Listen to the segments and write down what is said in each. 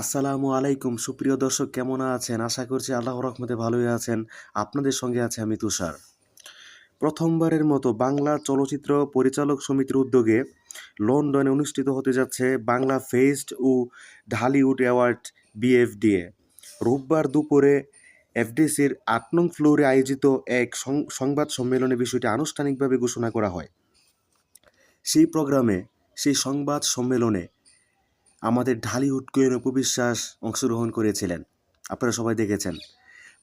আসসালামু আলাইকুম সুপ্রিয় দর্শক, কেমন আছেন? আশা করছি আল্লাহর রহমতে ভালোই আছেন। আপনাদের সঙ্গে আছি আমি তুষার। প্রথমবারের মতো বাংলা চলচ্চিত্র পরিচালক সমিতির উদ্যোগে লন্ডনে অনুষ্ঠিত হতে যাচ্ছে বাংলা ফেস্ট ও ঢালিউড অ্যাওয়ার্ড BFDA। রোববার দুপুরে এফডিসির ৮ নং ফ্লোরে আয়োজিত এক সংবাদ সম্মেলনে বিষয়টি আনুষ্ঠানিকভাবে ঘোষণা করা হয়। সেই সংবাদ সম্মেলনে আমাদের ঢালিউড কুইন অপু বিশ্বাস অংশগ্রহণ করেছিলেন। আপনারা সবাই দেখেছেন।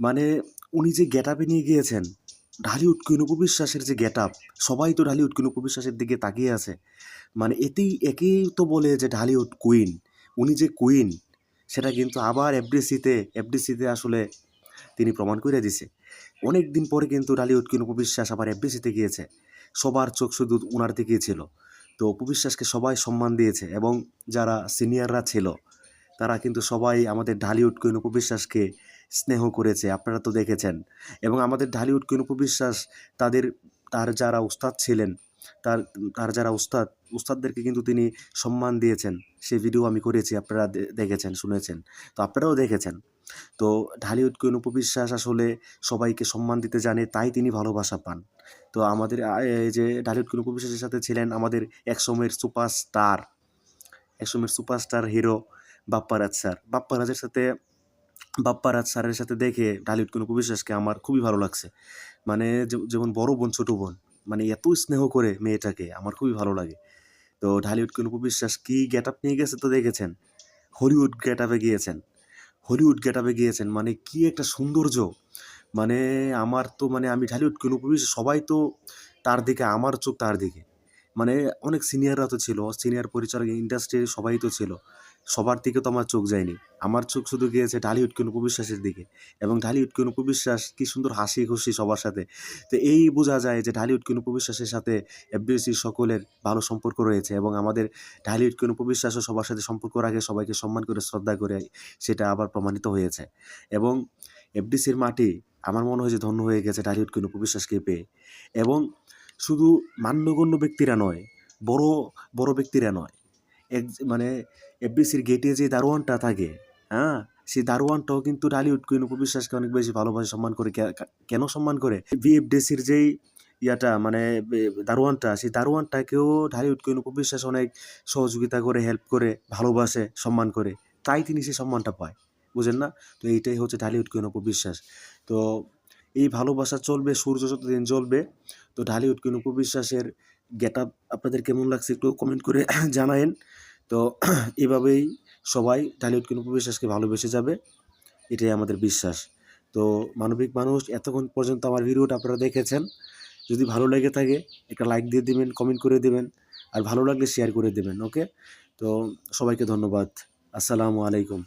মানে উনি যে গেটআপে নিয়ে গিয়েছেন, ঢালিউড কুইন অপু বিশ্বাসের যে গেটআপ, সবাই তো ঢালিউড কুইন অপু বিশ্বাসের দিকে তাকিয়ে আছে। মানে একেই তো বলে যে ঢালিউড কুইন। উনি যে কুইন সেটা কিন্তু আবার এফডিসিতে আসলে তিনি প্রমাণ করে দিছে। অনেক দিন পরে কিন্তু ঢালিউড কুইন অপু বিশ্বাস আবার এফডিসিতে গিয়েছে। সবার চোখ শুধু উনার দিকেই ছিল। তো অপু বিশ্বাসকে সবাই সম্মান দিয়েছে এবং যারা সিনিয়ররা ছিল তারা কিন্তু সবাই আমাদের ঢালিউড কুইন অপু বিশ্বাসকে স্নেহ করেছে, আপনারা তো দেখেছেন। এবং আমাদের ঢালিউড কুইন অপু বিশ্বাস তাদের তার যারা উস্তাদ ছিলেন, তার তার যারা উস্তাদদেরকে কিন্তু তিনি সম্মান দিয়েছেন। সেই ভিডিও আমি করেছি, আপনারা দেখেছেন, শুনেছেন। তো আপনারাও দেখেছেন। তো ঢালিউড কুইন অপু বিশ্বাস আসলে সবাইকে সম্মান দিতে জানে, তাই তিনি ভালোবাসা পান। তো আমাদের এই যে ঢালিউড কুইন অপু বিশ্বাসের সাথে ছিলেন আমাদের একসময়ের superstar hero Bapparaj sir. Bapparaj স্যারের সাথে দেখে ঢালিউড কুইন অপু বিশ্বাসকে আমার খুবই ভালো লাগছে। মানে যেমন বড় বোন ছোট বোন, মানে এত স্নেহ করে মেয়েটাকে, আমার খুবই ভালো লাগে। তো ঢালিউড কুইন অপু বিশ্বাস কি গেটআপ নিয়ে গেছে তো দেখেছেন। হলিউড গেটআপে গিয়েছেন মানে কি একটা সৌন্দর্য। মানে আমার তো মানে আমি ঢালিউড কুইন অপু বিশ্বাস, সবাই তো তার দিকে, আমার চোখ তার দিকে। মানে অনেক সিনিয়ররা তো ছিল, সিনিয়র পরিচালক ইন্ডাস্ট্রির সবাই তো ছিল। সবার দিকে তো আমার চোখ যায়নি। আমার চোখ শুধু গিয়েছে ঢালিউড কুইন অপু বিশ্বাসের দিকে। এবং ঢালিউড কুইন অপু বিশ্বাস কি সুন্দর হাসি খুশি সবার সাথে। তো এই বোঝা যায় যে ঢালিউড কুইন অপু বিশ্বাসের সাথে এফডিসির সকলের ভালো সম্পর্ক রয়েছে এবং আমাদের ঢালিউড কুইন অপু বিশ্বাসও সবার সাথে সম্পর্ক রাখে, সবাইকে সম্মান করে, শ্রদ্ধা করে, সেটা আবার প্রমাণিত হয়েছে। এবং এফডিসির মাটি আমার মনে হয় যে ধন্য হয়ে গেছে ঢালিউড কুইন অপু বিশ্বাসকে পেয়ে। এবং শুধু মান্যগণ্য ব্যক্তিরা নয়, বড় বড় ব্যক্তিরা নয়, মানে এফডিসির গেটে যে দারোয়ানটা থাকে, হ্যাঁ, সেই দারোয়ানটাও কিন্তু ঢালিউড কুইন অপু বিশ্বাসকে অনেক বেশি ভালোবাসে, সম্মান করে। কেন সম্মান করে? বিএফডিসির যেই মানে দারোয়ানটা, সেই দারোয়ানটাকেও ঢালিউড কুইন অপু বিশ্বাস অনেক সহযোগিতা করে, হেল্প করে, ভালোবাসে, সম্মান করে। তাই তিনি সেই সম্মানটা পায়, বুঝেন না? তো এইটাই হচ্ছে ঢালিউড কুইন অপু বিশ্বাস। তো এই ভালোবাসা চলবে, সূর্য যতদিন জ্বলবে। তো ঢালিউড কুইন অপু বিশ্বাসের গেটআপ আপনাদের কেমন লাগছে একটু কমেন্ট করে জানায়েন। তো এভাবেই সবাই ঢালিউড কুইন অপু বিশ্বাসকে ভালোবেসে যাবে, এটাই আমাদের বিশ্বাস। তো মানবিক মানুষ, এতক্ষণ পর্যন্ত আমার ভিডিওটা আপনারা দেখেছেন। যদি ভালো লেগে থাকে একটা লাইক দিয়ে দিবেন, কমেন্ট করে দিবেন, আর ভালো লাগলে শেয়ার করে দেবেন। ওকে? তো সবাইকে ধন্যবাদ। আসসালামু আলাইকুম।